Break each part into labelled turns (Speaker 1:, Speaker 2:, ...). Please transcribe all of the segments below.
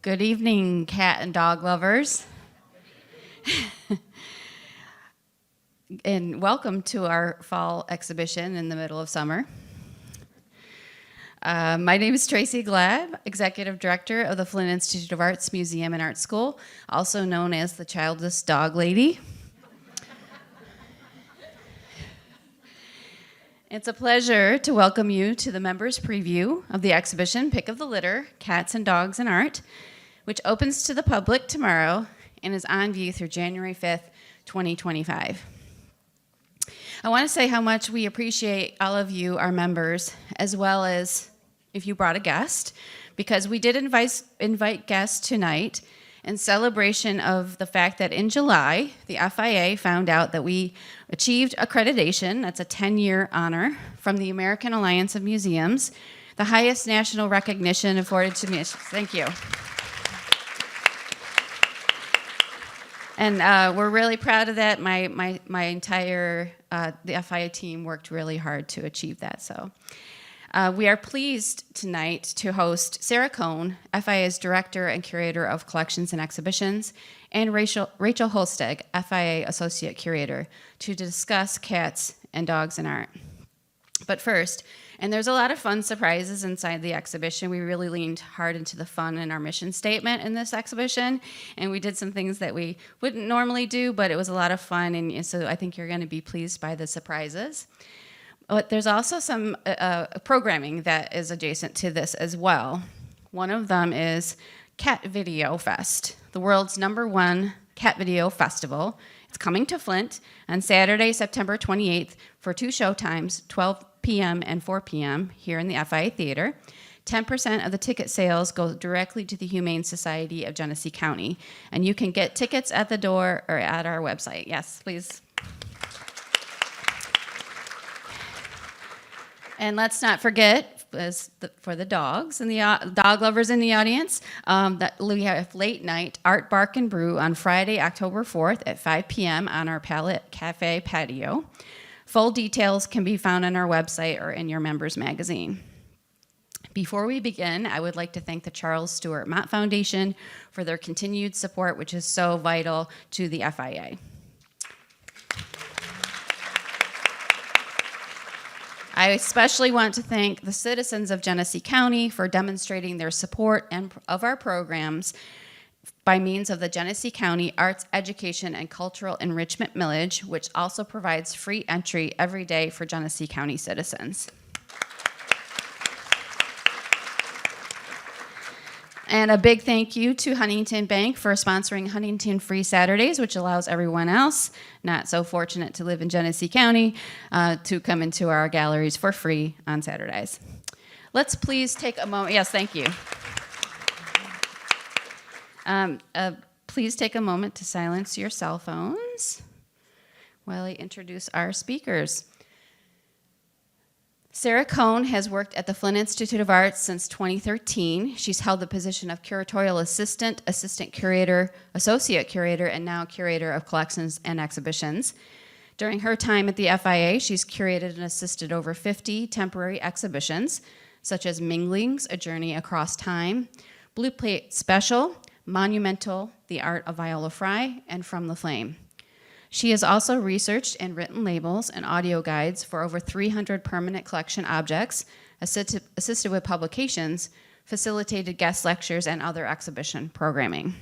Speaker 1: Good evening, cat and dog lovers. And welcome to our fall exhibition in the middle of summer. My name is Tracy Glab, Executive Director of the Flint Institute of Arts Museum and Art School, also known as the Childless Dog Lady. It's a pleasure to welcome you to the members' preview of the exhibition, Pick of the Litter, Cats and Dogs in Art, which opens to the public tomorrow and is on view through January 5th, 2025. I want to say how much we appreciate all of you, our members, as well as if you brought a guest, because we did invite guests tonight in celebration of the fact that in July, the FIA found out that we achieved accreditation, that's a 10-year honor, from the American Alliance of Museums, the highest national recognition afforded to museums. Thank you. And we're really proud of that. My entire, the FIA team worked really hard to achieve that. So we are pleased tonight to host Sarah Kohn, FIA's Director and Curator of Collections and Exhibitions, and Rachael Holstege, FIA Associate Curator, to discuss cats and dogs in art. But first, and there's a lot of fun surprises inside the exhibition. We really leaned hard into the fun in our mission statement in this exhibition, and we did some things that we wouldn't normally do, but it was a lot of fun, and so I think you're going to be pleased by the surprises. But there's also some programming that is adjacent to this as well. One of them is Cat Video Fest, the world's #1 cat video festival. It's coming to Flint on Saturday, September 28th for 2 showtimes, 12 p.m. and 4 p.m. here in the FIA Theater. 10% of the ticket sales go directly to the Humane Society of Genesee County. And you can get tickets at the door or at our website. Yes, please. And let's not forget, for the dogs and the dog lovers in the audience, that we have late night Art, Bark, and Brew on Friday, October 4th at 5 p.m. on our Palette Cafe patio. Full details can be found on our website or in your members' magazine. Before we begin, I would like to thank the Charles Stewart Mott Foundation for their continued support, which is so vital to the FIA. I especially want to thank the citizens of Genesee County for demonstrating their support of our programs by means of the Genesee County Arts, Education, and Cultural Enrichment Millage, which also provides free entry every day for Genesee County citizens. And a big thank you to Huntington Bank for sponsoring Huntington Free Saturdays, which allows everyone else not so fortunate to live in Genesee County to come into our galleries for free on Saturdays. Let's please take a moment. Yes, thank you. Please take a moment to silence your cell phones while I introduce our speakers. Sarah Kohn has worked at the Flint Institute of Arts since 2013. She's held the position of curatorial assistant, assistant curator, associate curator, and now curator of collections and exhibitions. During her time at the FIA, she's curated and assisted over 50 temporary exhibitions, such as Minglings, A Journey Across Time, Blue Plate Special, Monumental, The Art of Viola Fry, and From the Flame. She has also researched and written labels and audio guides for over 300 permanent collection objects, assisted with publications, facilitated guest lectures, and other exhibition programming.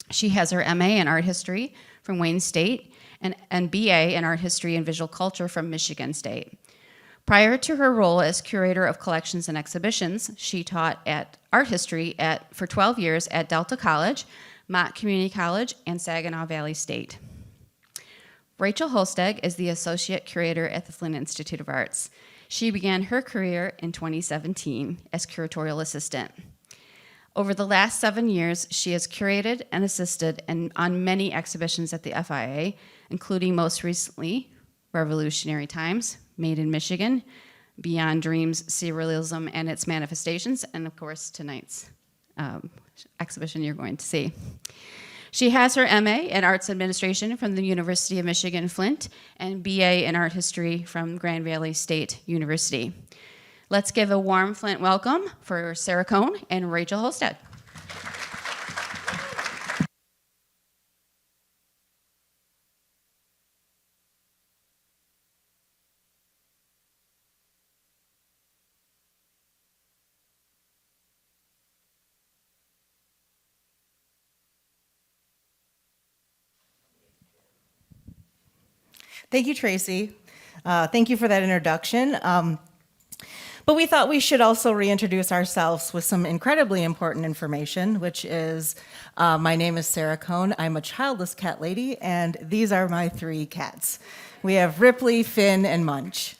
Speaker 1: She has her MA in Art History from Wayne State and BA in Art History and Visual Culture from Michigan State. Prior to her role as Curator of Collections and Exhibitions, she taught at Art History for 12 years at Delta College, Mott Community College, and Saginaw Valley State. Rachael Holstege is the Associate Curator at the Flint Institute of Arts. She began her career in 2017 as Curatorial Assistant. Over the last 7 years, she has curated and assisted on many exhibitions at the FIA, including most recently, Revolutionary Times, Made in Michigan, Beyond Dreams, Surrealism and Its Manifestations, and of course tonight's exhibition you're going to see. She has her MA in Arts Administration from the University of Michigan Flint and BA in Art History from Grand Valley State University. Let's give a warm Flint welcome for Sarah Kohn and Rachael Holstege.
Speaker 2: Thank you, Tracy. Thank you for that introduction. But we thought we should also reintroduce ourselves with some incredibly important information, which is my name is Sarah Kohn. I'm a childless cat lady, and these are my 3 cats. We have Ripley, Finn, and Munch.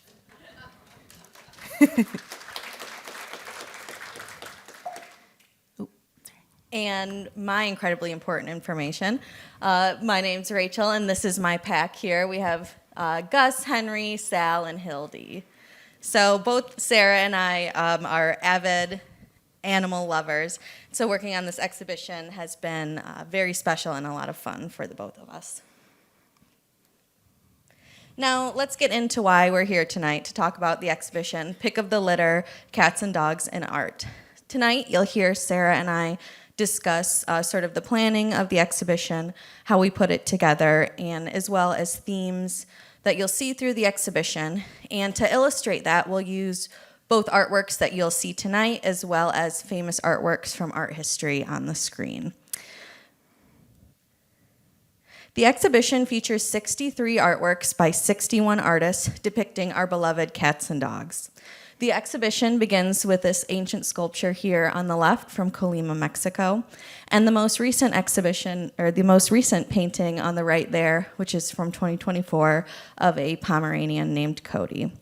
Speaker 3: And my incredibly important information. My name's Rachael, and this is my pack here. We have Gus, Henry, Sal, and Hildy. So both Sarah and I are avid animal lovers. So working on this exhibition has been very special and a lot of fun for the both of us. Now, let's get into why we're here tonight to talk about the exhibition, Pick of the Litter, Cats and Dogs in Art. Tonight, you'll hear Sarah and I discuss sort of the planning of the exhibition, how we put it together, and as well as themes that you'll see through the exhibition. And to illustrate that, we'll use both artworks that you'll see tonight as well as famous artworks from art history on the screen. The exhibition features 63 artworks by 61 artists depicting our beloved cats and dogs. The exhibition begins with this ancient sculpture here on the left from Colima, Mexico, and the most recent exhibition, or the most recent painting on the right there, which is from 2024, of a Pomeranian named Cody.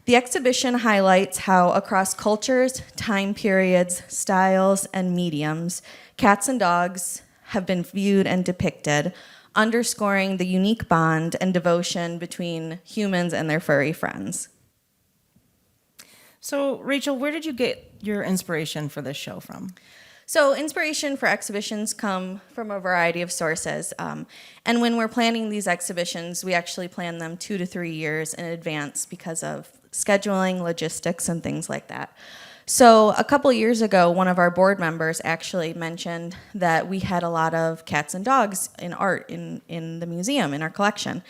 Speaker 3: The exhibition highlights how across cultures, time periods, styles, and mediums, cats and dogs have been viewed and depicted, underscoring the unique bond and devotion between humans and their furry friends.
Speaker 2: So, Rachel, where did you get your inspiration for this show from?
Speaker 3: So inspiration for exhibitions come from a variety of sources. And when we're planning these exhibitions, we actually plan them 2 to 3 years in advance because of scheduling, logistics, and things like that. So a couple years ago, one of our board members actually mentioned that we had a lot of cats and dogs in art in the museum, in our collection.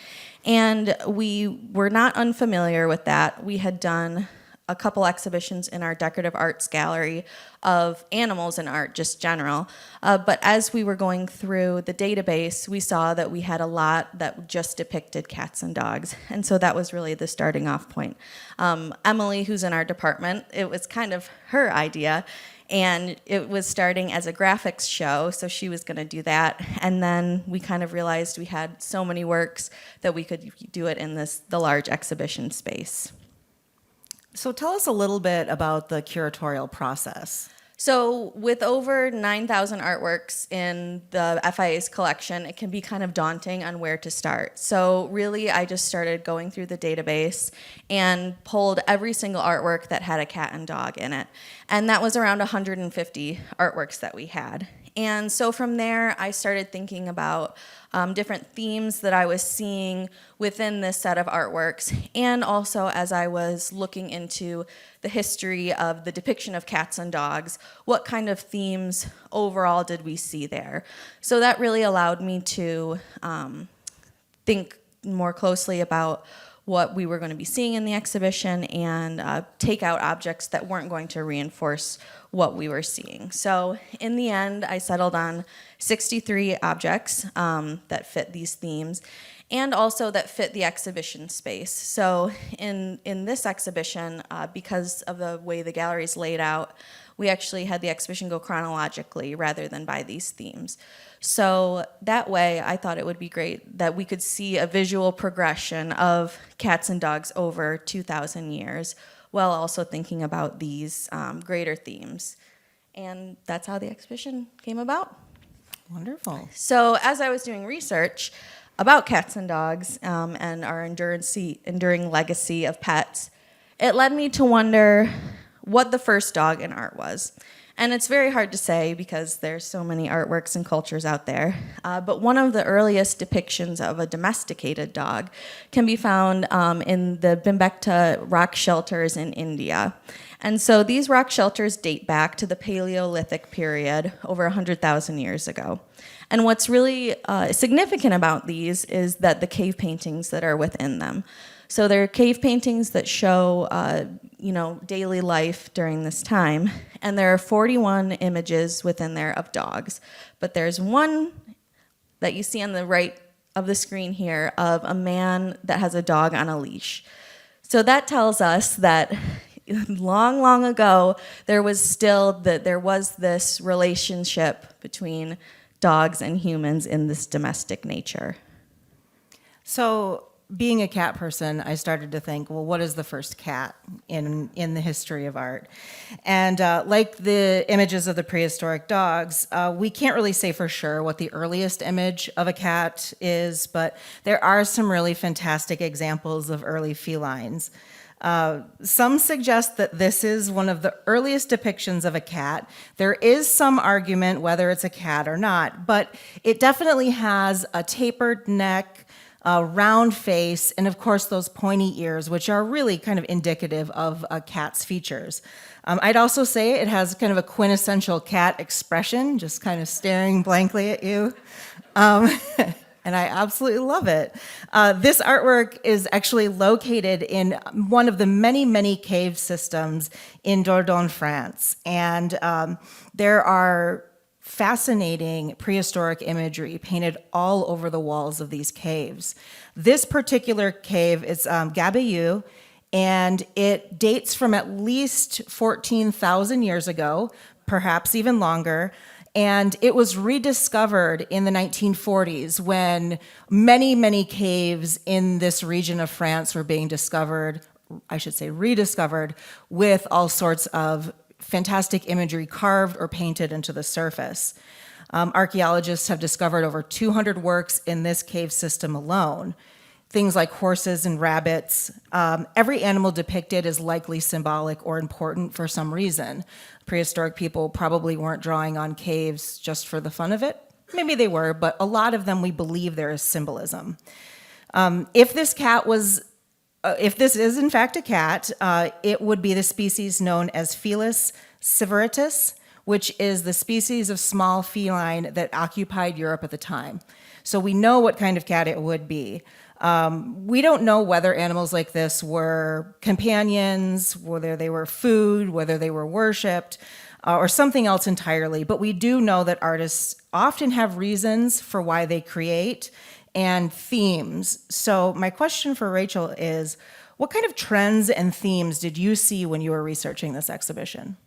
Speaker 3: And we were not unfamiliar with that. We had done a couple exhibitions in our decorative arts gallery of animals in art, just general. But as we were going through the database, we saw that we had a lot that just depicted cats and dogs. And so that was really the starting off point. Emily, who's in our department, it was kind of her idea. And it was starting as a graphics show, so she was going to do that. And then we kind of realized we had so many works that we could do it in the large exhibition space.
Speaker 2: So tell us a little bit about the curatorial process.
Speaker 3: So with over 9,000 artworks in the FIA's collection, it can be kind of daunting on where to start. So really, I just started going through the database and pulled every single artwork that had a cat and dog in it. And that was around 150 artworks that we had. And so from there, I started thinking about different themes that I was seeing within this set of artworks, and also as I was looking into the history of the depiction of cats and dogs, what kind of themes overall did we see there? So that really allowed me to think more closely about what we were going to be seeing in the exhibition and take out objects that weren't going to reinforce what we were seeing. So in the end, I settled on 63 objects that fit these themes and also that fit the exhibition space. So in this exhibition, because of the way the gallery is laid out, we actually had the exhibition go chronologically rather than by these themes. So that way, I thought it would be great that we could see a visual progression of cats and dogs over 2,000 years, while also thinking about these greater themes. And that's how the exhibition came about.
Speaker 2: Wonderful.
Speaker 3: So as I was doing research about cats and dogs and our enduring legacy of pets, it led me to wonder what the first dog in art was. And it's very hard to say because there's so many artworks and cultures out there. But one of the earliest depictions of a domesticated dog can be found in the Bhimbekta rock shelters in India. And so these rock shelters date back to the Paleolithic period, over 100,000 years ago. And what's really significant about these is that the cave paintings that are within them. So they're cave paintings that show, daily life during this time. And there are 41 images within there of dogs. But there's one that you see on the right of the screen here of a man that has a dog on a leash. So that tells us that long, long ago, there was this relationship between dogs and humans in this domestic nature.
Speaker 2: So, being a cat person, I started to think, well, what is the first cat in the history of art? And like the images of the prehistoric dogs, we can't really say for sure what the earliest image of a cat is, but there are some really fantastic examples of early felines. Some suggest that this is one of the earliest depictions of a cat. There is some argument whether it's a cat or not, but it definitely has a tapered neck, a round face, and of course those pointy ears, which are really kind of indicative of a cat's features. I'd also say it has kind of a quintessential cat expression, just kind of staring blankly at you. And I absolutely love it. This artwork is actually located in one of the many, many cave systems in Dordogne, France. And there are fascinating prehistoric imagery painted all over the walls of these caves. This particular cave is Gabayou, and it dates from at least 14,000 years ago, perhaps even longer. And it was rediscovered in the 1940s when many, many caves in this region of France were being rediscovered with all sorts of fantastic imagery carved or painted into the surface. Archaeologists have discovered over 200 works in this cave system alone. Things like horses and rabbits. Every animal depicted is likely symbolic or important for some reason. Prehistoric people probably weren't drawing on caves just for the fun of it. Maybe they were, but a lot of them we believe there is symbolism. If this is in fact a cat, it would be the species known as Felis sivaritis, which is the species of small feline that occupied Europe at the time. So we know what kind of cat it would be. We don't know whether animals like this were companions, whether they were food, whether they were worshipped, or something else entirely. But we do know that artists often have reasons for why they create and themes. So my question for Rachael is, what kind of trends and themes did you see when you were researching this exhibition?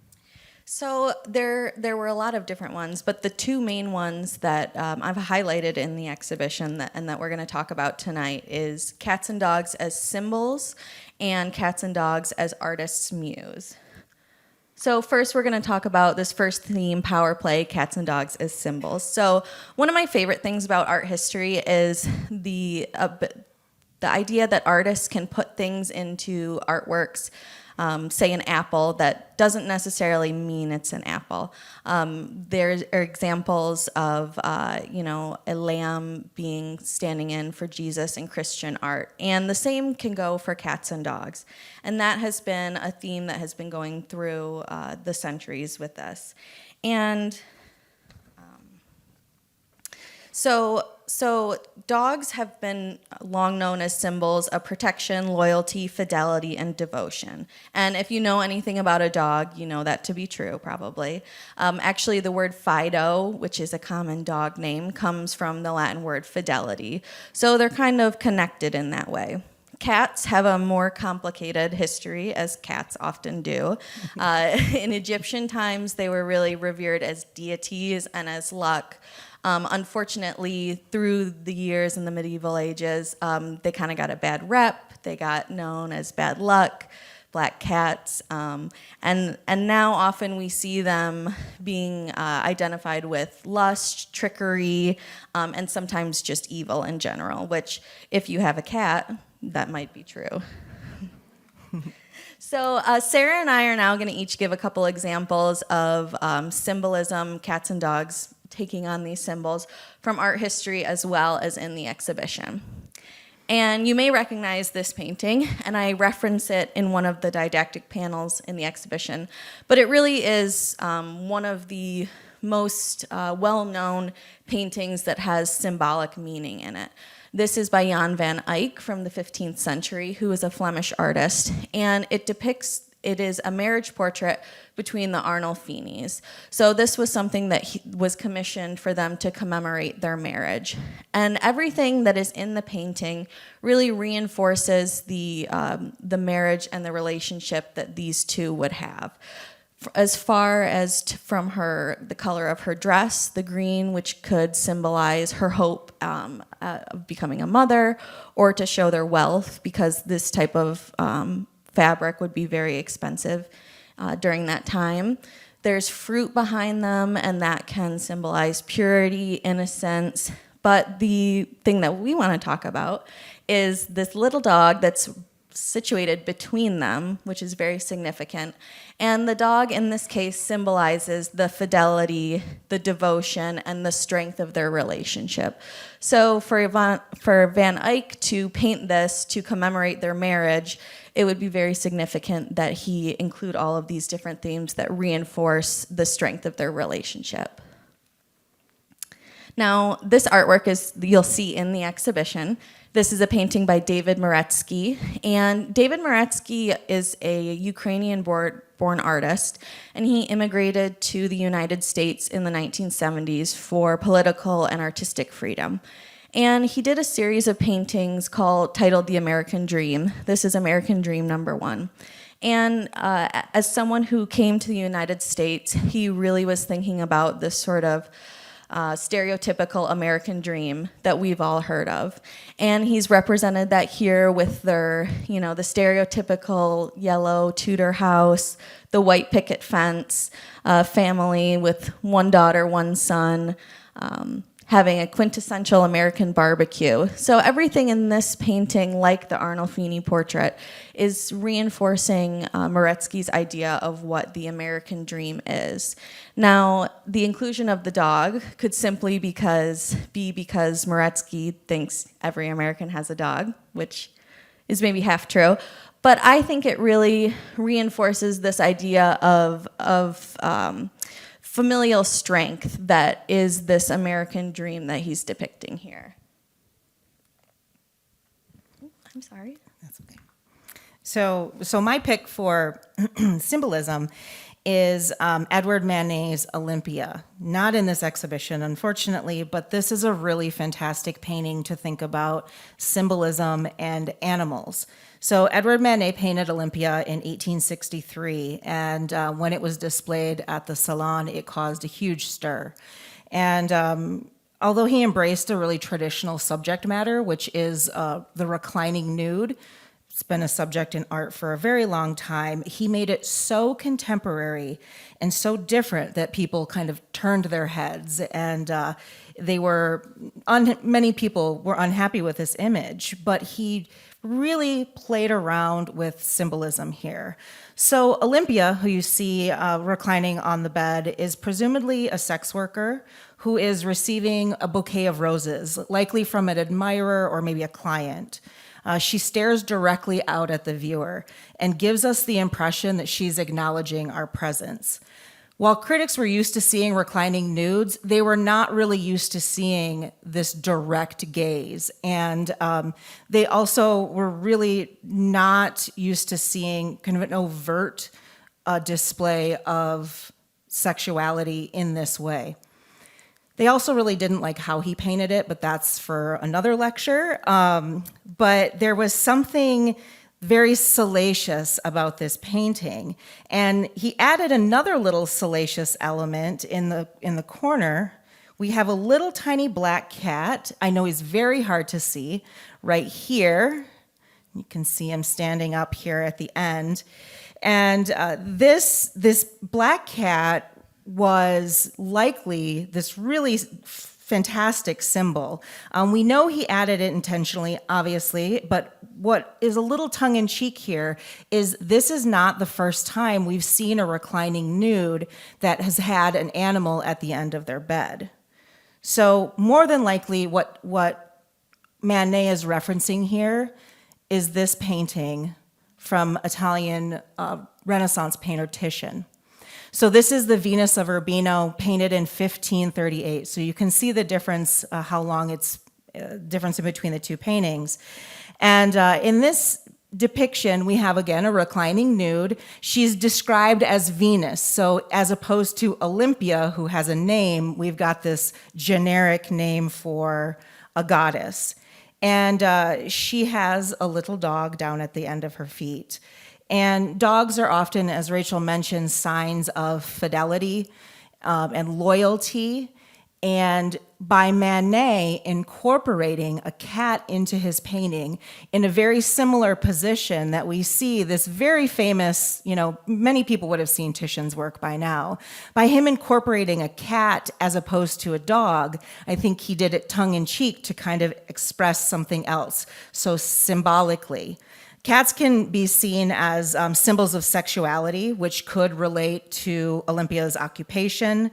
Speaker 3: So there were a lot of different ones, but the two main ones that I've highlighted in the exhibition and that we're going to talk about tonight is cats and dogs as symbols and cats and dogs as artists' muse. So first we're going to talk about this first theme, power play, cats and dogs as symbols. So one of my favorite things about art history is the idea that artists can put things into artworks, say an apple, that doesn't necessarily mean it's an apple. There are examples of, a lamb standing in for Jesus in Christian art. And the same can go for cats and dogs. And that has been a theme that has been going through the centuries with us. And So dogs have been long known as symbols of protection, loyalty, fidelity, and devotion. And if you know anything about a dog, you know that to be true, probably. Actually, the word Fido, which is a common dog name, comes from the Latin word fidelity. So they're kind of connected in that way. Cats have a more complicated history, as cats often do. In Egyptian times, they were really revered as deities and as luck. Unfortunately, through the years in the medieval ages, they kind of got a bad rep. They got known as bad luck, black cats, and now often we see them being identified with lust, trickery, and sometimes just evil in general, which if you have a cat, that might be true. So Sarah and I are now going to each give a couple examples of symbolism, cats and dogs taking on these symbols from art history as well as in the exhibition. And you may recognize this painting, and I reference it in one of the didactic panels in the exhibition, but it really is one of the most well-known paintings that has symbolic meaning in it. This is by Jan van Eyck from the 15th century, who was a Flemish artist, and it depicts it is a marriage portrait between the Arnolfinis. So this was something that was commissioned for them to commemorate their marriage. And everything that is in the painting really reinforces the marriage and the relationship that these two would have. As far as from the color of her dress, the green, which could symbolize her hope of becoming a mother, or to show their wealth, because this type of fabric would be very expensive during that time. There's fruit behind them, and that can symbolize purity, innocence. But the thing that we want to talk about is this little dog that's situated between them, which is very significant. And the dog in this case symbolizes the fidelity, the devotion, and the strength of their relationship. So for Van Eyck to paint this to commemorate their marriage, it would be very significant that he include all of these different themes that reinforce the strength of their relationship. Now, this artwork you'll see in the exhibition. This is a painting by David Maretsky, and David Maretsky is a Ukrainian-born artist, and he immigrated to the United States in the 1970s for political and artistic freedom. And he did a series of paintings titled The American Dream. This is American Dream #1. And as someone who came to the United States, he really was thinking about this sort of stereotypical American dream that we've all heard of. And he's represented that here with the stereotypical yellow Tudor house, the white picket fence, family with one daughter, one son, having a quintessential American barbecue. So everything in this painting, like the Arnolfini portrait, is reinforcing Maretsky's idea of what the American dream is. Now, the inclusion of the dog could simply be because Maretsky thinks every American has a dog, which is maybe half true. But I think it really reinforces this idea of familial strength that is this American dream that he's depicting here. I'm sorry.
Speaker 2: That's okay. So my pick for symbolism is Edward Manet's Olympia. Not in this exhibition, unfortunately, but this is a really fantastic painting to think about symbolism and animals. So Edward Manet painted Olympia in 1863, and when it was displayed at the Salon, it caused a huge stir. And although he embraced a really traditional subject matter, which is the reclining nude, it's been a subject in art for a very long time, he made it so contemporary and so different that people kind of turned their heads, and many people were unhappy with this image, but he really played around with symbolism here. So Olympia, who you see reclining on the bed, is presumably a sex worker who is receiving a bouquet of roses, likely from an admirer or maybe a client. She stares directly out at the viewer and gives us the impression that she's acknowledging our presence. While critics were used to seeing reclining nudes, they were not really used to seeing this direct gaze. And they also were really not used to seeing kind of an overt display of sexuality in this way. They also really didn't like how he painted it, but that's for another lecture. But there was something very salacious about this painting, and he added another little salacious element in the corner. We have a little tiny black cat. I know he's very hard to see right here. You can see him standing up here at the end, and this black cat was likely this really fantastic symbol. We know he added it intentionally, obviously, but what is a little tongue-in-cheek here is this is not the first time we've seen a reclining nude that has had an animal at the end of their bed. So more than likely what Manet is referencing here is this painting from Italian Renaissance painter Titian. So this is the Venus of Urbino, painted in 1538. So you can see the difference, how long it's difference in between the two paintings. And in this depiction, we have again a reclining nude. She's described as Venus. So as opposed to Olympia, who has a name, we've got this generic name for a goddess. And she has a little dog down at the end of her feet. And dogs are often, as Rachel mentioned, signs of fidelity and loyalty. And by Manet incorporating a cat into his painting in a very similar position that we see this very famous, many people would have seen Titian's work by now. By him incorporating a cat as opposed to a dog, I think he did it tongue in cheek to kind of express something else, so symbolically. Cats can be seen as symbols of sexuality, which could relate to Olympia's occupation.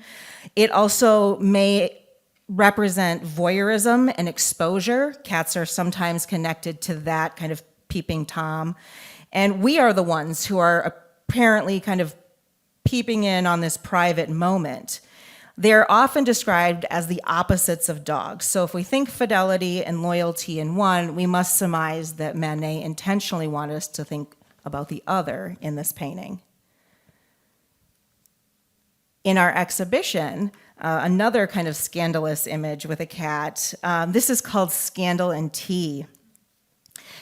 Speaker 2: It also may represent voyeurism and exposure. Cats are sometimes connected to that kind of peeping Tom. And we are the ones who are apparently kind of peeping in on this private moment. They're often described as the opposites of dogs. So if we think fidelity and loyalty in one, we must surmise that Manet intentionally wanted us to think about the other in this painting. In our exhibition, another kind of scandalous image with a cat. This is called Scandal and Tea.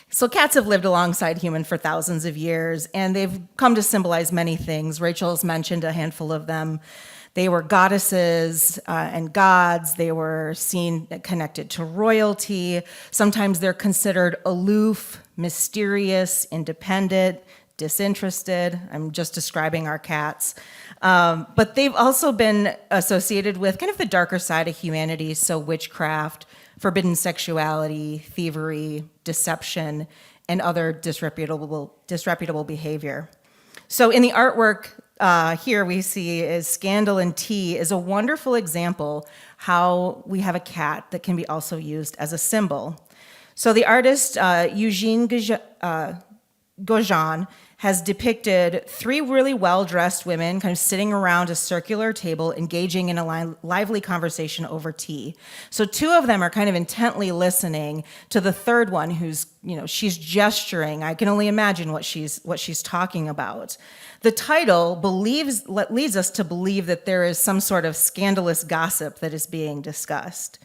Speaker 2: So cats have lived alongside humans for thousands of years, and they've come to symbolize many things. Rachel's mentioned a handful of them. They were goddesses and gods. They were seen connected to royalty. Sometimes they're considered aloof, mysterious, independent, disinterested. I'm just describing our cats. But they've also been associated with kind of the darker side of humanity, so witchcraft, forbidden sexuality, thievery, deception, and other disreputable behavior. So in the artwork here we see is Scandal and Tea is a wonderful example how we have a cat that can be also used as a symbol. So the artist Eugene Gauguin has depicted three really well-dressed women kind of sitting around a circular table engaging in a lively conversation over tea. So two of them are kind of intently listening to the third one who's, she's gesturing. I can only imagine what she's talking about. The title leads us to believe that there is some sort of scandalous gossip that is being discussed.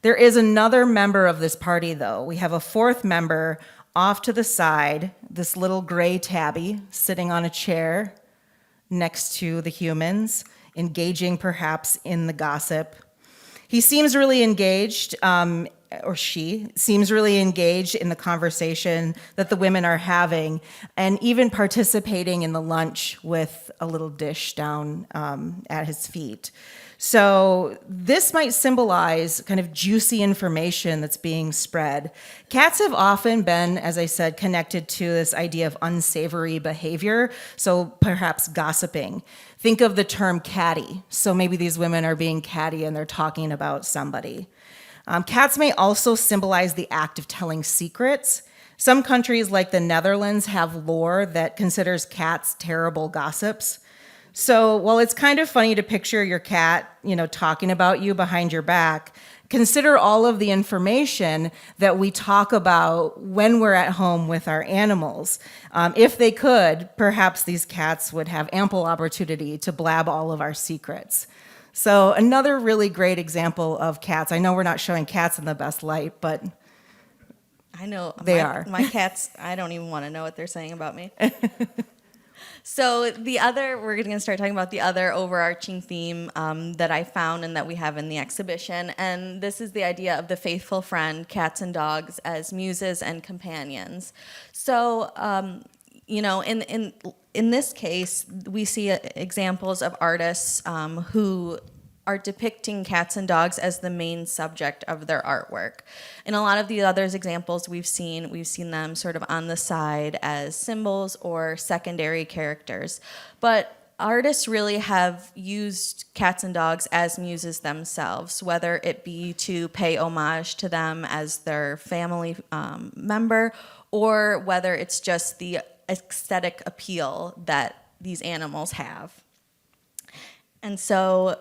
Speaker 2: There is another member of this party, though. We have a fourth member off to the side, this little gray tabby sitting on a chair next to the humans, engaging perhaps in the gossip. He seems really engaged, or she seems really engaged in the conversation that the women are having, and even participating in the lunch with a little dish down at his feet. So this might symbolize kind of juicy information that's being spread. Cats have often been, as I said, connected to this idea of unsavory behavior, so perhaps gossiping. Think of the term catty. So maybe these women are being catty and they're talking about somebody. Cats may also symbolize the act of telling secrets. Some countries, like the Netherlands, have lore that considers cats terrible gossips. So while it's kind of funny to picture your cat, talking about you behind your back, consider all of the information that we talk about when we're at home with our animals. If they could, perhaps these cats would have ample opportunity to blab all of our secrets. So another really great example of cats. I know we're not showing cats in the best light, but
Speaker 3: I know
Speaker 2: they are.
Speaker 3: My cats, I don't even want to know what they're saying about me. So we're going to start talking about the other overarching theme that I found and that we have in the exhibition. And this is the idea of the faithful friend, cats and dogs, as muses and companions. So, in this case, we see examples of artists who are depicting cats and dogs as the main subject of their artwork. In a lot of the other examples we've seen them sort of on the side as symbols or secondary characters. But artists really have used cats and dogs as muses themselves, whether it be to pay homage to them as their family member, or whether it's just the aesthetic appeal that these animals have. And so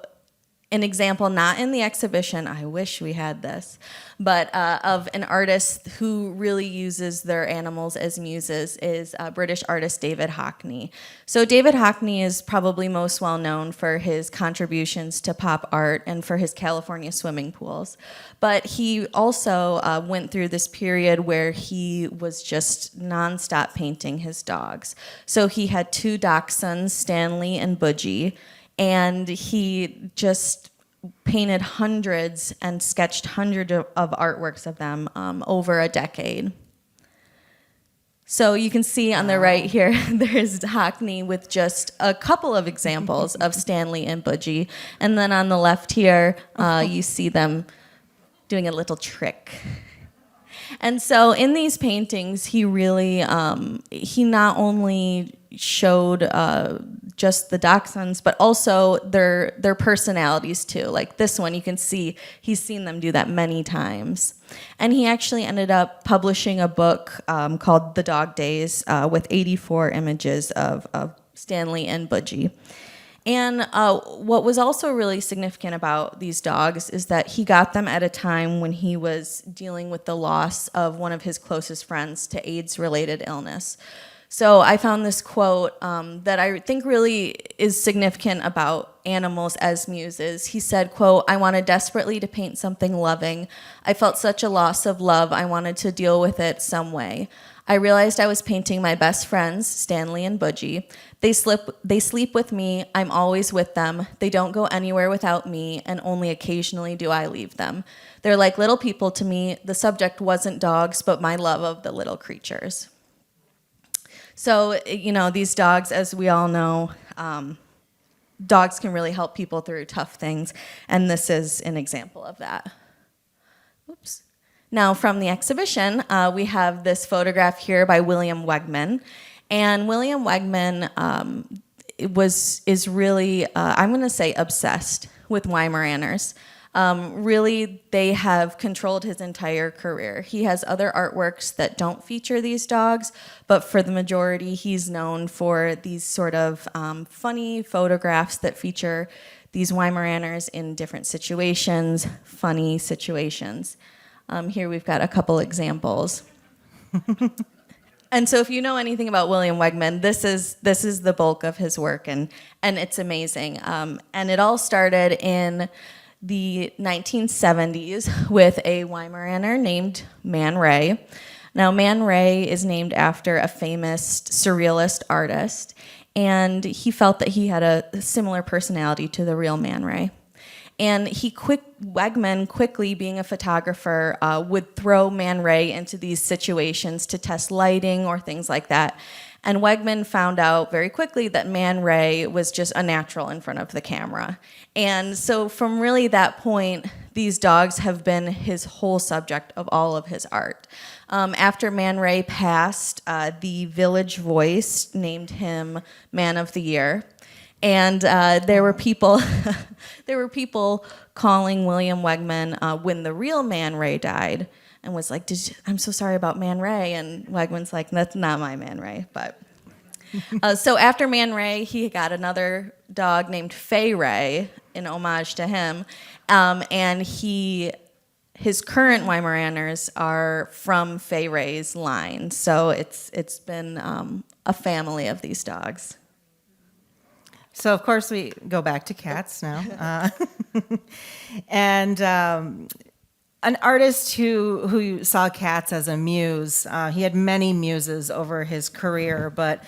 Speaker 3: an example, not in the exhibition, I wish we had this, but of an artist who really uses their animals as muses is British artist David Hockney. So David Hockney is probably most well known for his contributions to pop art and for his California swimming pools. But he also went through this period where he was just nonstop painting his dogs. So he had two dachshunds, Stanley and Budgie, and he just painted hundreds and sketched hundreds of artworks of them over a decade. So you can see on the right here, there's Hockney with just a couple of examples of Stanley and Budgie. And then on the left here, you see them doing a little trick. And so in these paintings, he really, he not only showed just the dachshunds, but also their personalities too. Like this one, you can see he's seen them do that many times. And he actually ended up publishing a book called The Dog Days with 84 images of Stanley and Budgie. And what was also really significant about these dogs is that he got them at a time when he was dealing with the loss of one of his closest friends to AIDS-related illness. So I found this quote that I think really is significant about animals as muses. He said, quote, "I wanted desperately to paint something loving. I felt such a loss of love, I wanted to deal with it some way. I realized I was painting my best friends, Stanley and Budgie. They sleep with me, I'm always with them. They don't go anywhere without me, and only occasionally do I leave them. They're like little people to me. The subject wasn't dogs, but my love of the little creatures." So, you know, these dogs, as we all know, dogs can really help people through tough things, and this is an example of that. Oops. Now, from the exhibition, we have this photograph here by William Wegman, and William Wegman is really, I'm going to say, obsessed with Weimaraners. Really, they have controlled his entire career. He has other artworks that don't feature these dogs, but for the majority, he's known for these sort of funny photographs that feature these Weimaraners in different situations, funny situations. Here we've got a couple examples. And so if you know anything about William Wegman, this is the bulk of his work, and it's amazing. And it all started in the 1970s with a Weimaraner named Man Ray. Now, Man Ray is named after a famous surrealist artist, and he felt that he had a similar personality to the real Man Ray. And Wegman, quickly being a photographer, would throw Man Ray into these situations to test lighting or things like that. And Wegman found out very quickly that Man Ray was just a natural in front of the camera. And so from really that point, these dogs have been his whole subject of all of his art. After Man Ray passed, the Village Voice named him Man of the Year. And there were people calling William Wegman when the real Man Ray died, and was like, "I'm so sorry about Man Ray." And Wegman's like, "That's not my Man Ray." But so after Man Ray, he got another dog named Fay Ray in homage to him, and his current Weimaraners are from Fay Ray's line. So it's been a family of these dogs.
Speaker 2: So, of course, we go back to cats now. And an artist who saw cats as a muse, he had many muses over his career, but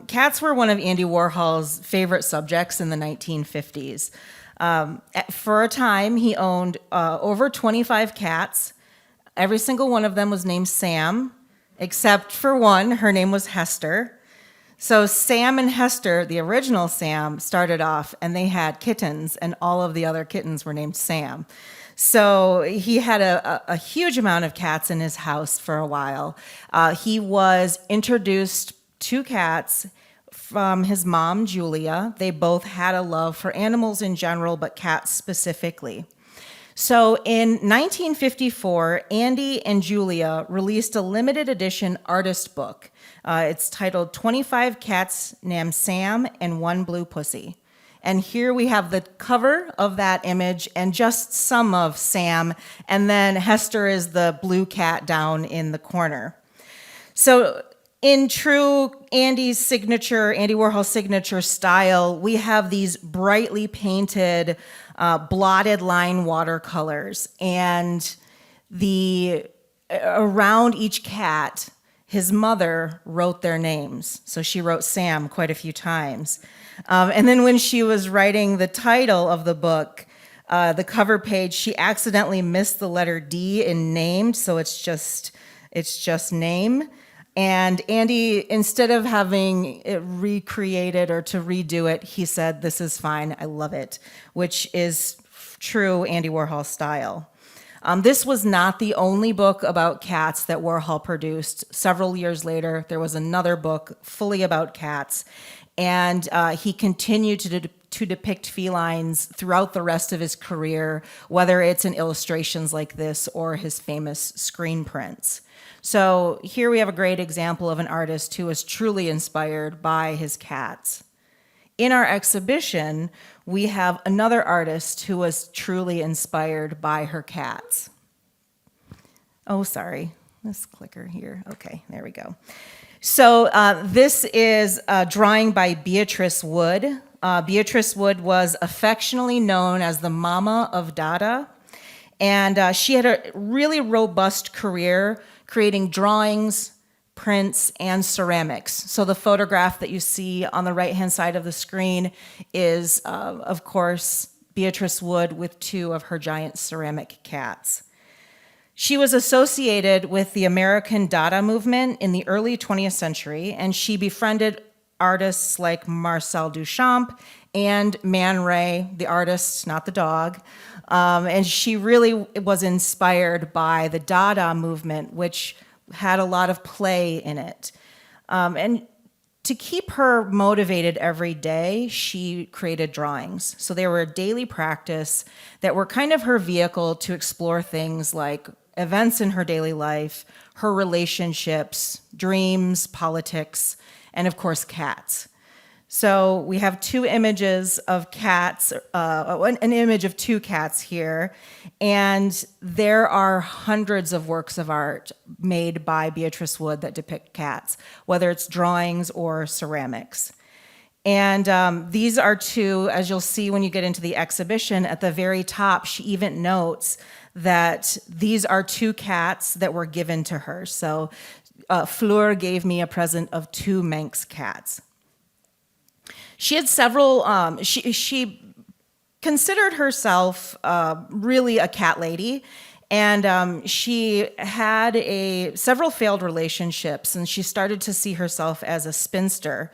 Speaker 2: cats were one of Andy Warhol's favorite subjects in the 1950s. For a time, he owned over 25 cats. Every single one of them was named Sam, except for one. Her name was Hester. So Sam and Hester, the original Sam, started off, and they had kittens, and all of the other kittens were named Sam. So he had a huge amount of cats in his house for a while. He was introduced to cats from his mom, Julia. They both had a love for animals in general, but cats specifically. So in 1954, Andy and Julia released a limited edition artist book. It's titled 25 Cats Named Sam and One Blue Pussy. And here we have the cover of that image and just some of Sam, and then Hester is the blue cat down in the corner. So in true Andy Warhol signature style, we have these brightly painted, blotted line watercolors, and around each cat, his mother wrote their names. So she wrote Sam quite a few times. And then when she was writing the title of the book, the cover page, she accidentally missed the letter D in named, so it's just name. And Andy, instead of having it recreated or to redo it, he said, "This is fine, I love it," which is true Andy Warhol style. This was not the only book about cats that Warhol produced. Several years later, there was another book fully about cats, and he continued to depict felines throughout the rest of his career, whether it's in illustrations like this or his famous screen prints. So here we have a great example of an artist who was truly inspired by his cats. In our exhibition, we have another artist who was truly inspired by her cats. Oh, sorry, this clicker here. Okay, there we go. So this is a drawing by Beatrice Wood. Beatrice Wood was affectionately known as the Mama of Dada, and she had a really robust career creating drawings, prints, and ceramics. So the photograph that you see on the right-hand side of the screen is, of course, Beatrice Wood with two of her giant ceramic cats. She was associated with the American Dada movement in the early 20th century, and she befriended artists like Marcel Duchamp and Man Ray, the artist, not the dog. And she really was inspired by the Dada movement, which had a lot of play in it. And to keep her motivated every day, she created drawings. So they were a daily practice that were kind of her vehicle to explore things like events in her daily life, her relationships, dreams, politics, and of course, cats. So we have two images of cats, an image of two cats here, and there are hundreds of works of art made by Beatrice Wood that depict cats, whether it's drawings or ceramics. And these are two, as you'll see when you get into the exhibition, at the very top, she even notes that these are two cats that were given to her. So Fleur gave me a present of two Manx cats. She had several, she considered herself really a cat lady, and she had several failed relationships, and she started to see herself as a spinster.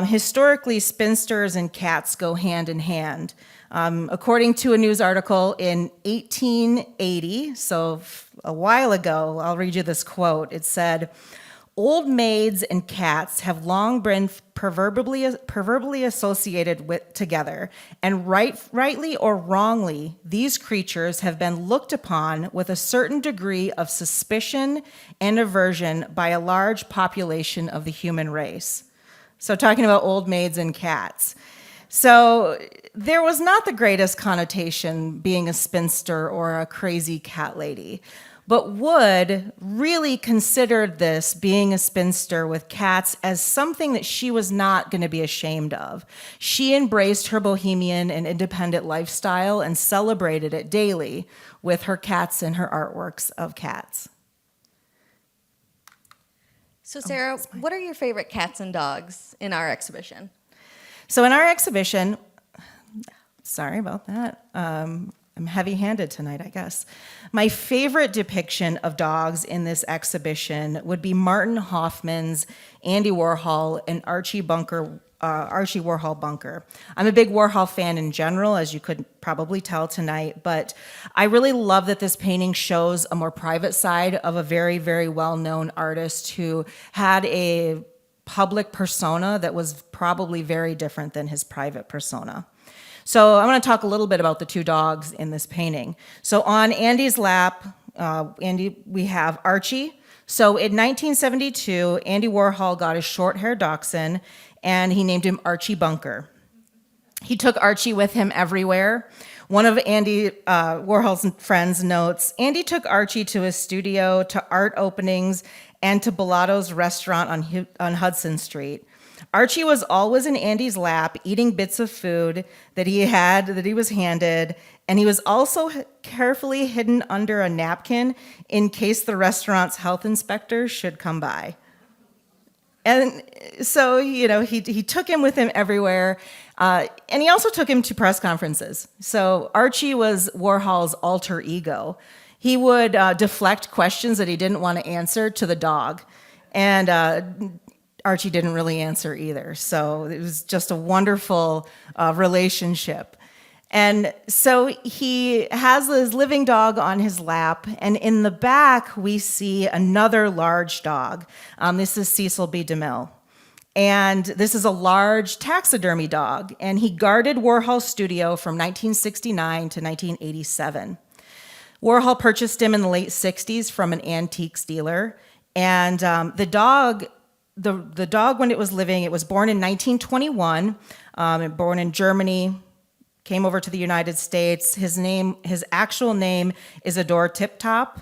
Speaker 2: Historically, spinsters and cats go hand in hand. According to a news article in 1880, so a while ago, I'll read you this quote. It said, "Old maids and cats have long been proverbially associated together, and rightly or wrongly, these creatures have been looked upon with a certain degree of suspicion and aversion by a large population of the human race." So talking about old maids and cats. So there was not the greatest connotation being a spinster or a crazy cat lady. But Wood really considered this, being a spinster with cats, as something that she was not going to be ashamed of. She embraced her bohemian and independent lifestyle and celebrated it daily with her cats and her artworks of cats.
Speaker 3: So Sarah, what are your favorite cats and dogs in our exhibition?
Speaker 2: So in our exhibition, sorry about that. I'm heavy-handed tonight, I guess. My favorite depiction of dogs in this exhibition would be Martin Hoffman's Andy Warhol and Archie Warhol Bunker. I'm a big Warhol fan in general, as you could probably tell tonight, but I really love that this painting shows a more private side of a very, very well-known artist who had a public persona that was probably very different than his private persona. So I want to talk a little bit about the two dogs in this painting. So on Andy's lap, we have Archie. So in 1972, Andy Warhol got a short-haired dachshund, and he named him Archie Bunker. He took Archie with him everywhere. One of Andy Warhol's friends notes, Andy took Archie to his studio, to art openings, and to Bellato's restaurant on Hudson Street. Archie was always in Andy's lap, eating bits of food that he was handed, and he was also carefully hidden under a napkin in case the restaurant's health inspector should come by. And so, he took him with him everywhere, and he also took him to press conferences. So Archie was Warhol's alter ego. He would deflect questions that he didn't want to answer to the dog, and Archie didn't really answer either. So it was just a wonderful relationship. And so he has his living dog on his lap, and in the back, we see another large dog. This is Cecil B. DeMille. And this is a large taxidermy dog, and he guarded Warhol's studio from 1969 to 1987. Warhol purchased him in the late 60s from an antiques dealer, and the dog, when it was living, it was born in 1921, born in Germany, came over to the United States. His actual name is Adore Tip Top,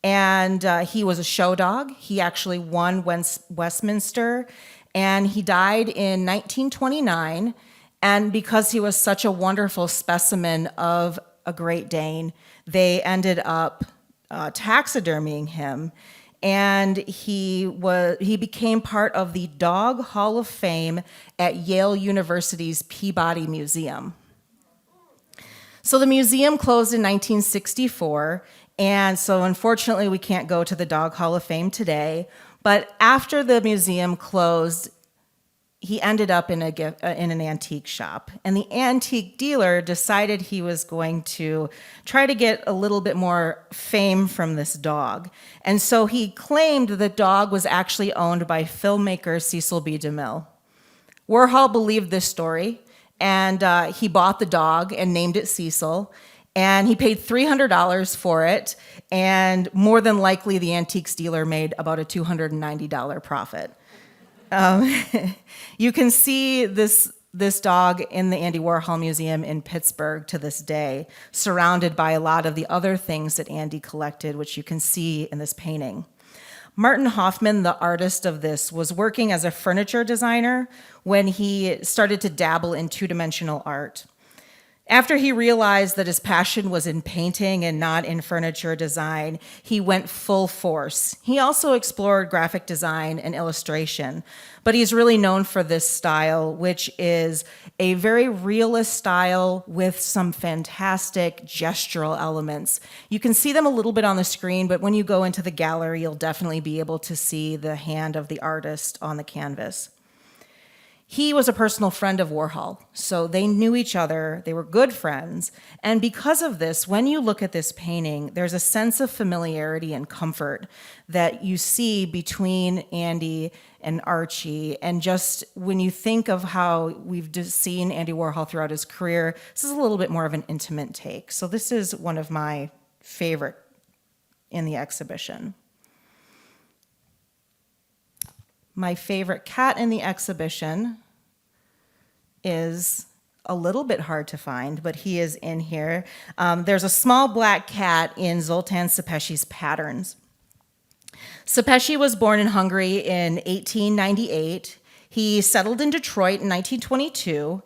Speaker 2: and he was a show dog. He actually won Westminster, and he died in 1929. And because he was such a wonderful specimen of a Great Dane, they ended up taxidermying him, and he became part of the Dog Hall of Fame at Yale University's Peabody Museum. So the museum closed in 1964, and so unfortunately we can't go to the Dog Hall of Fame today. But after the museum closed, he ended up in an antique shop, and the antique dealer decided he was going to try to get a little bit more fame from this dog. And so he claimed the dog was actually owned by filmmaker Cecil B. DeMille. Warhol believed this story, and he bought the dog and named it Cecil, and he paid $300 for it, and more than likely the antiques dealer made about a $290 profit. You can see this dog in the Andy Warhol Museum in Pittsburgh to this day, surrounded by a lot of the other things that Andy collected, which you can see in this painting. Martin Hoffman, the artist of this, was working as a furniture designer when he started to dabble in two-dimensional art. After he realized that his passion was in painting and not in furniture design, he went full force. He also explored graphic design and illustration, but he's really known for this style, which is a very realist style with some fantastic gestural elements. You can see them a little bit on the screen, but when you go into the gallery, you'll definitely be able to see the hand of the artist on the canvas. He was a personal friend of Warhol, so they knew each other, they were good friends, and because of this, when you look at this painting, there's a sense of familiarity and comfort that you see between Andy and Archie, and just when you think of how we've just seen Andy Warhol throughout his career, this is a little bit more of an intimate take. So this is one of my favorite in the exhibition. My favorite cat in the exhibition is a little bit hard to find, but he is in here. There's a small black cat in Zoltan Szepesi's patterns. Szepesi was born in Hungary in 1898. He settled in Detroit in 1922,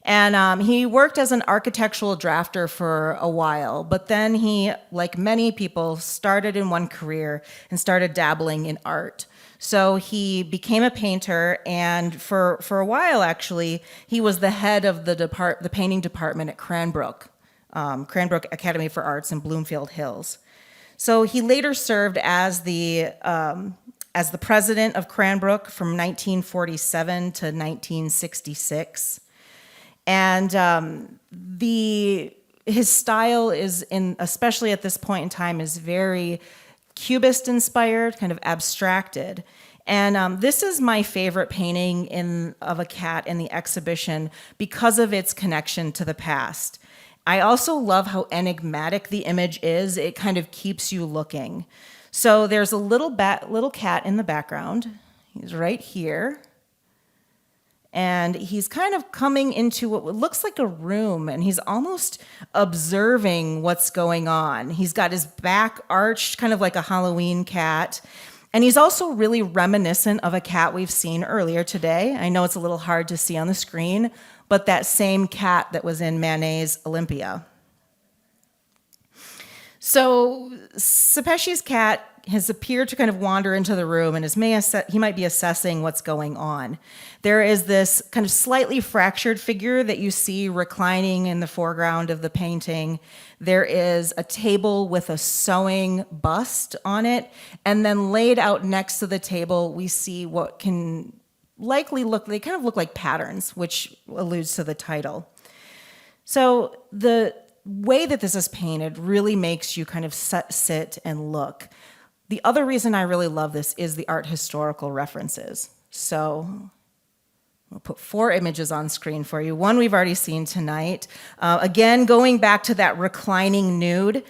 Speaker 2: and he worked as an architectural drafter for a while, but then he, like many people, started in one career and started dabbling in art. So he became a painter, and for a while, actually, he was the head of the painting department at Cranbrook Academy for Arts in Bloomfield Hills. So he later served as the president of Cranbrook from 1947 to 1966, and his style is, especially at this point in time, is very Cubist inspired, kind of abstracted. And this is my favorite painting of a cat in the exhibition because of its connection to the past. I also love how enigmatic the image is. It kind of keeps you looking. So there's a little cat in the background. He's right here. and he's kind of coming into what looks like a room, and he's almost observing what's going on. He's got his back arched, kind of like a Halloween cat. And he's also really reminiscent of a cat we've seen earlier today. I know it's a little hard to see on the screen, but that same cat that was in Manet's Olympia. So Sepeshi's cat has appeared to kind of wander into the room, and he might be assessing what's going on. There is this kind of slightly fractured figure that you see reclining in the foreground of the painting. There is a table with a sewing bust on it, and then laid out next to the table, we see what can likely they kind of look like patterns, which alludes to the title. So the way that this is painted really makes you kind of sit and look. The other reason I really love this is the art historical references. So we'll put 4 images on screen for you. One we've already seen tonight. Again, going back to that reclining nude.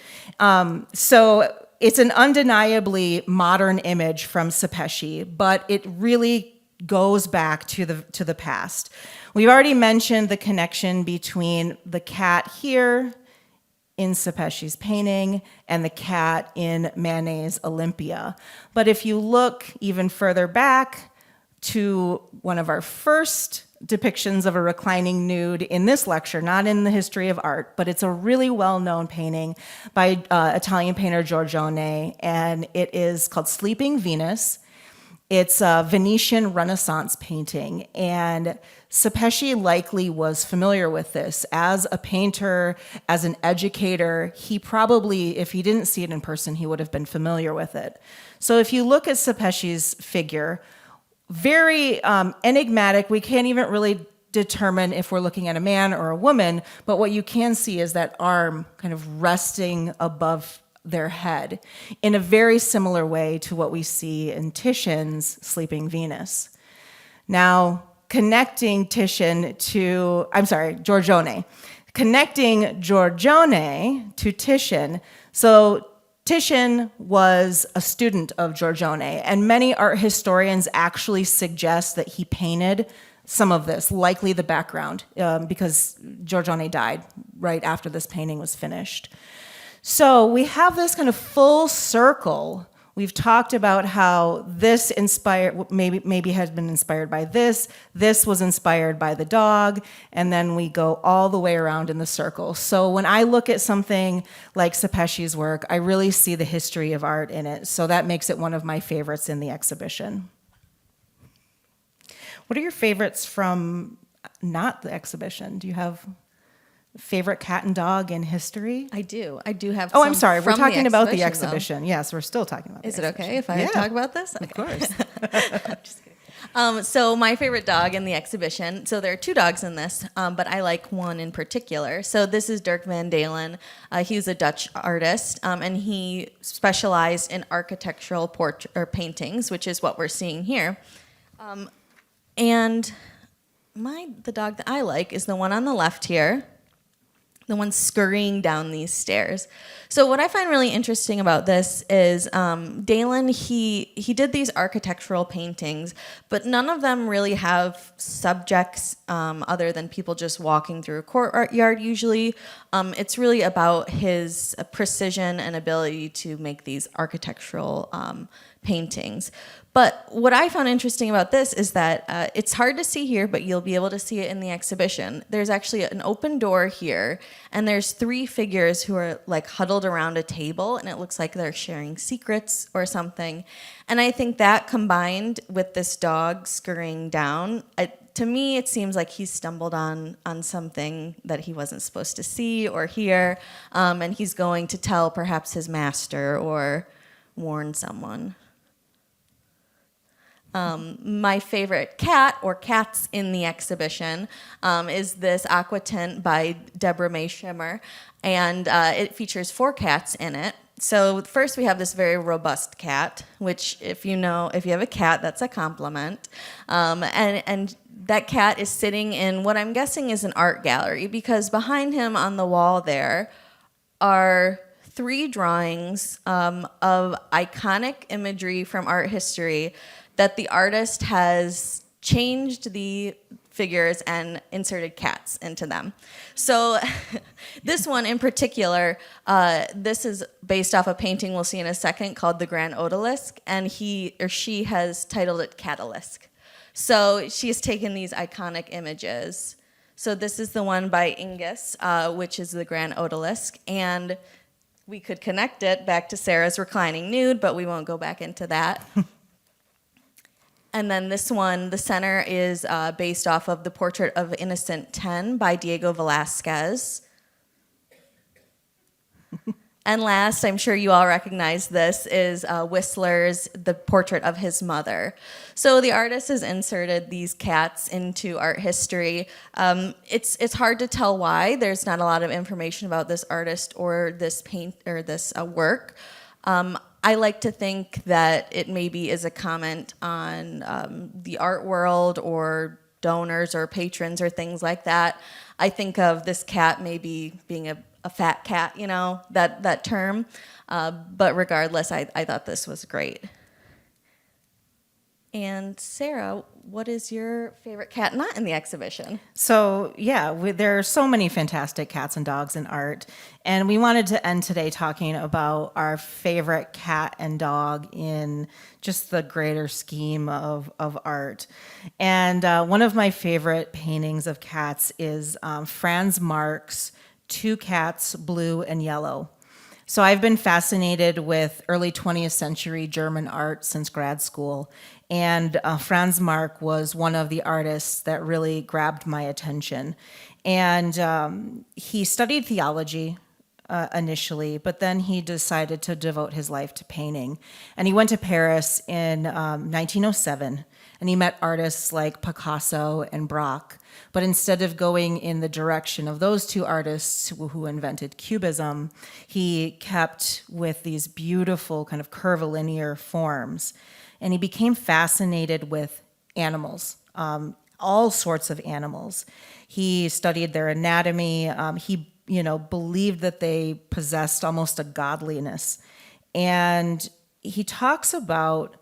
Speaker 2: So it's an undeniably modern image from Sepeshi, but it really goes back to the past. We've already mentioned the connection between the cat here in Sepeshi's painting and the cat in Manet's Olympia. But if you look even further back to one of our first depictions of a reclining nude in this lecture, not in the history of art, but it's a really well-known painting by Italian painter Giorgione, and it is called Sleeping Venus. It's a Venetian Renaissance painting, and Sepeshi likely was familiar with this. As a painter, as an educator, he probably, if he didn't see it in person, he would have been familiar with it. So if you look at Sepeshi's figure, very enigmatic. We can't even really determine if we're looking at a man or a woman, but what you can see is that arm kind of resting above their head in a very similar way to what we see in Titian's Sleeping Venus. Now, connecting Giorgione, connecting Giorgione to Titian. So Titian was a student of Giorgione, and many art historians actually suggest that he painted some of this, likely the background, because Giorgione died right after this painting was finished. So we have this kind of full circle. We've talked about how this maybe has been inspired by this. This was inspired by the dog, and then we go all the way around in the circle. So when I look at something like Sepeshi's work, I really see the history of art in it. So that makes it one of my favorites in the exhibition. What are your favorites from not the exhibition? Do you have favorite cat and dog in history?
Speaker 3: I do have
Speaker 2: Oh,
Speaker 3: some
Speaker 2: I'm sorry. We're
Speaker 3: from
Speaker 2: talking about the
Speaker 3: exhibition,
Speaker 2: exhibition. Yes, we're still talking about
Speaker 3: Is
Speaker 2: the
Speaker 3: it
Speaker 2: exhibition.
Speaker 3: okay if I talk about this?
Speaker 2: Of course.
Speaker 3: Just kidding. So my favorite dog in the exhibition, so there are 2 dogs in this, but I like one in particular. So this is Dirk van Dalen. He's a Dutch artist, and he specialized in architectural paintings, which is what we're seeing here. And the dog that I like is the one on the left here, the one scurrying down these stairs. So what I find really interesting about this is Dalen, he did these architectural paintings, but none of them really have subjects other than people just walking through a courtyard usually. It's really about his precision and ability to make these architectural paintings. But what I found interesting about this is that it's hard to see here, but you'll be able to see it in the exhibition. There's actually an open door here, and there's 3 figures who are like huddled around a table, and it looks like they're sharing secrets or something. And I think that combined with this dog scurrying down, to me it seems like he stumbled on something that he wasn't supposed to see or hear, and he's going to tell perhaps his master or warn someone. My favorite cat or cats in the exhibition is this Aqua Tint by Deborah May Schimmer, and it features 4 cats in it. So first we have this very robust cat, which if you have a cat, that's a compliment. And that cat is sitting in what I'm guessing is an art gallery, because behind him on the wall there are 3 drawings of iconic imagery from art history that the artist has changed the figures and inserted cats into them. So this one in particular, this is based off a painting we'll see in a second called The Grand Odalisque, and he or she has titled it Catalisque. So she has taken these iconic images. So this is the one by Ingus, which is the Grand Odalisque, and we could connect it back to Sarah's reclining nude, but we won't go back into that. And then this one, the center is based off of the Portrait of Innocent X by Diego Velázquez. And last, I'm sure you all recognize this, is Whistler's The Portrait of His Mother. So the artist has inserted these cats into art history. It's hard to tell why. There's not a lot of information about this artist or this paint or this work. I like to think that it maybe is a comment on the art world or donors or patrons or things like that. I think of this cat maybe being a fat cat, you know, that term. But regardless, I thought this was great. And Sarah, what is your favorite cat not in the exhibition?
Speaker 2: So, yeah, there are so many fantastic cats and dogs in art. And we wanted to end today talking about our favorite cat and dog in just the greater scheme of art. And one of my favorite paintings of cats is Franz Marc's Two Cats, Blue and Yellow. So I've been fascinated with early 20th century German art since grad school. And Franz Marc was one of the artists that really grabbed my attention. And he studied theology initially, but then he decided to devote his life to painting. And he went to Paris in 1907, and he met artists like Picasso and Braque. But instead of going in the direction of those two artists who invented Cubism, he kept with these beautiful kind of curvilinear forms. And he became fascinated with animals, all sorts of animals. He studied their anatomy. He believed that they possessed almost a godliness. And he talks about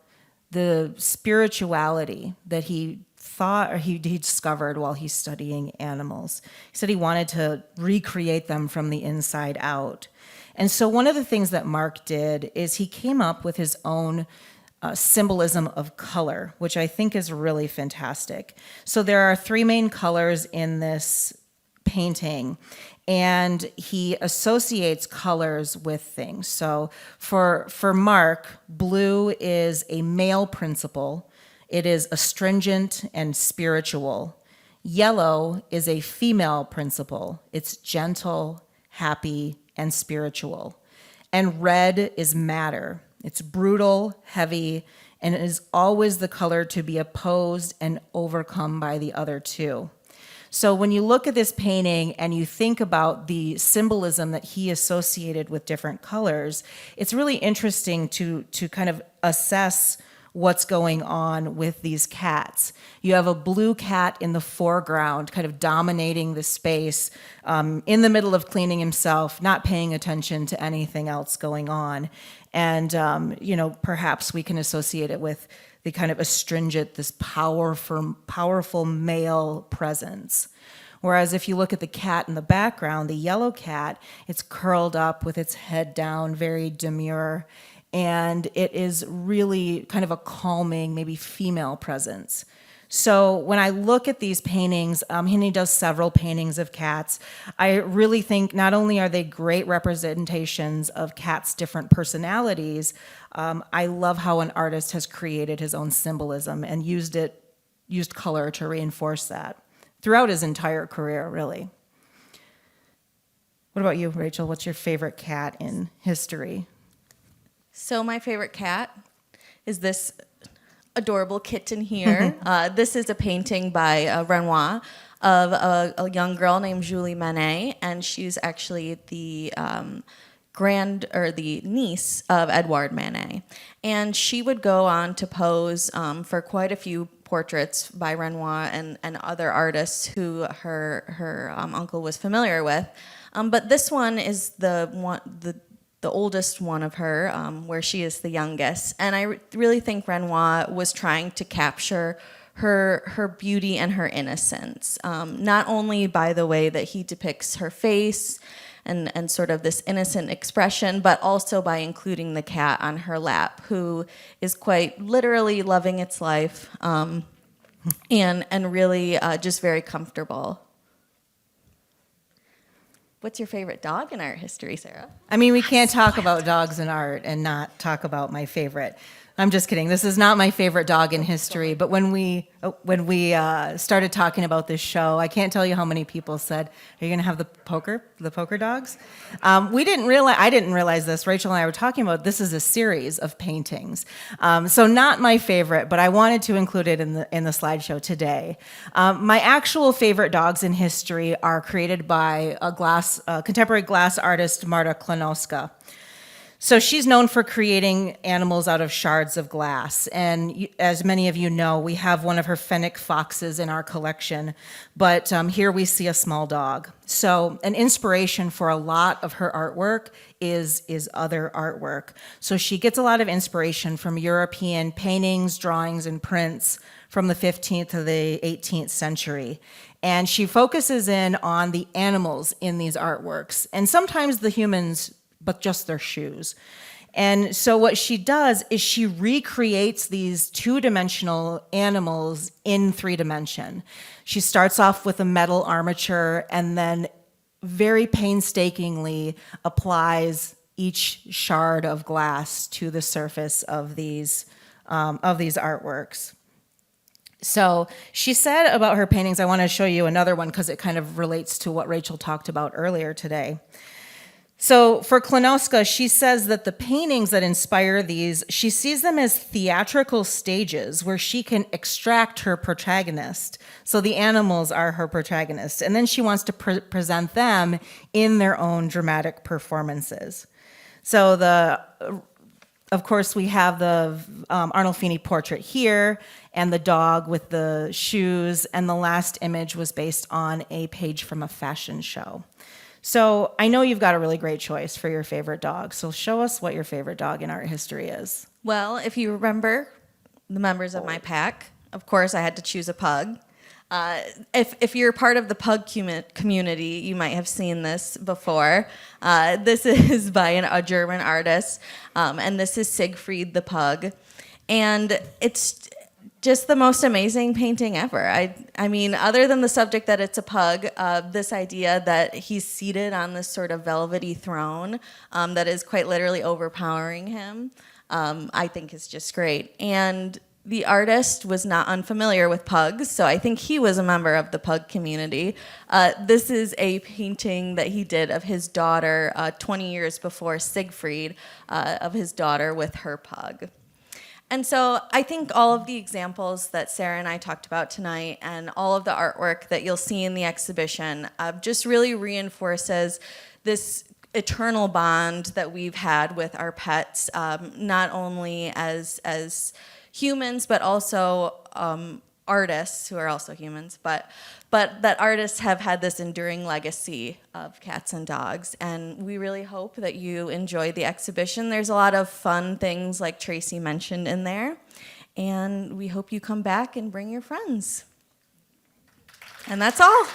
Speaker 2: the spirituality that he thought or he discovered while he's studying animals. He said he wanted to recreate them from the inside out. And so one of the things that Marc did is he came up with his own symbolism of color, which I think is really fantastic. So there are three main colors in this painting, and he associates colors with things. So for Marc, blue is a male principle. It is astringent and spiritual. Yellow is a female principle. It's gentle, happy, and spiritual. And red is matter. It's brutal, heavy, and it is always the color to be opposed and overcome by the other two. So when you look at this painting and you think about the symbolism that he associated with different colors, it's really interesting to kind of assess what's going on with these cats. You have a blue cat in the foreground, kind of dominating the space, in the middle of cleaning himself, not paying attention to anything else going on. And, perhaps we can associate it with the kind of astringent, this powerful male presence. Whereas if you look at the cat in the background, the yellow cat, it's curled up with its head down, very demure. And it is really kind of a calming, maybe female presence. So when I look at these paintings, and he does several paintings of cats, I really think not only are they great representations of cats' different personalities, I love how an artist has created his own symbolism and used color to reinforce that throughout his entire career, really. What about you, Rachel? What's your favorite cat in history?
Speaker 3: So my favorite cat is this adorable kitten here. This is a painting by Renoir of a young girl named Julie Manet, and she's actually the the niece of Edouard Manet. And she would go on to pose for quite a few portraits by Renoir and other artists who her uncle was familiar with. But this one is the oldest one of her, where she is the youngest. And I really think Renoir was trying to capture her beauty and her innocence. Not only by the way that he depicts her face and sort of this innocent expression, but also by including the cat on her lap, who is quite literally loving its life, and really just very comfortable. What's your favorite dog in art history, Sarah?
Speaker 2: I mean, we can't talk about dogs in art and not talk about my favorite. I'm just kidding. This is not my favorite dog in history. But when we started talking about this show, I can't tell you how many people said, "Are you going to have the poker dogs?" We didn't realize. I didn't realize this. Rachel and I were talking about this is a series of paintings. So not my favorite, but I wanted to include it in the slideshow today. My actual favorite dogs in history are created by a contemporary glass artist, Marta Klonowska. So she's known for creating animals out of shards of glass. And as many of you know, we have one of her fennec foxes in our collection. But here we see a small dog. So an inspiration for a lot of her artwork is other artwork. So she gets a lot of inspiration from European paintings, drawings, and prints from the 15th to the 18th century. And she focuses in on the animals in these artworks. And sometimes the humans, but just their shoes. And so what she does is she recreates these two-dimensional animals in 3-dimension. She starts off with a metal armature and then very painstakingly applies each shard of glass to the surface of these artworks. So she said about her paintings, I want to show you another one because it kind of relates to what Rachel talked about earlier today. So for Klonowska, she says that the paintings that inspire these, she sees them as theatrical stages where she can extract her protagonist. So the animals are her protagonist. And then she wants to present them in their own dramatic performances. So of course, we have the Arnolfini portrait here and the dog with the shoes. And the last image was based on a page from a fashion show. So I know you've got a really great choice for your favorite dog. So show us what your favorite dog in art history is.
Speaker 3: Well, if you remember the members of my pack, of course I had to choose a pug. If you're part of the pug community, you might have seen this before. This is by a German artist, and this is Siegfried the pug. And it's just the most amazing painting ever. I mean, other than the subject that it's a pug, this idea that he's seated on this sort of velvety throne that is quite literally overpowering him, I think is just great. And the artist was not unfamiliar with pugs, so I think he was a member of the pug community. This is a painting that he did of his daughter 20 years before Siegfried, of his daughter with her pug. And so I think all of the examples that Sarah and I talked about tonight and all of the artwork that you'll see in the exhibition just really reinforces this eternal bond that we've had with our pets, not only as humans, but also artists who are also humans, but that artists have had this enduring legacy of cats and dogs. And we really hope that you enjoy the exhibition. There's a lot of fun things like Tracy mentioned in there. And we hope you come back and bring your friends. And that's all.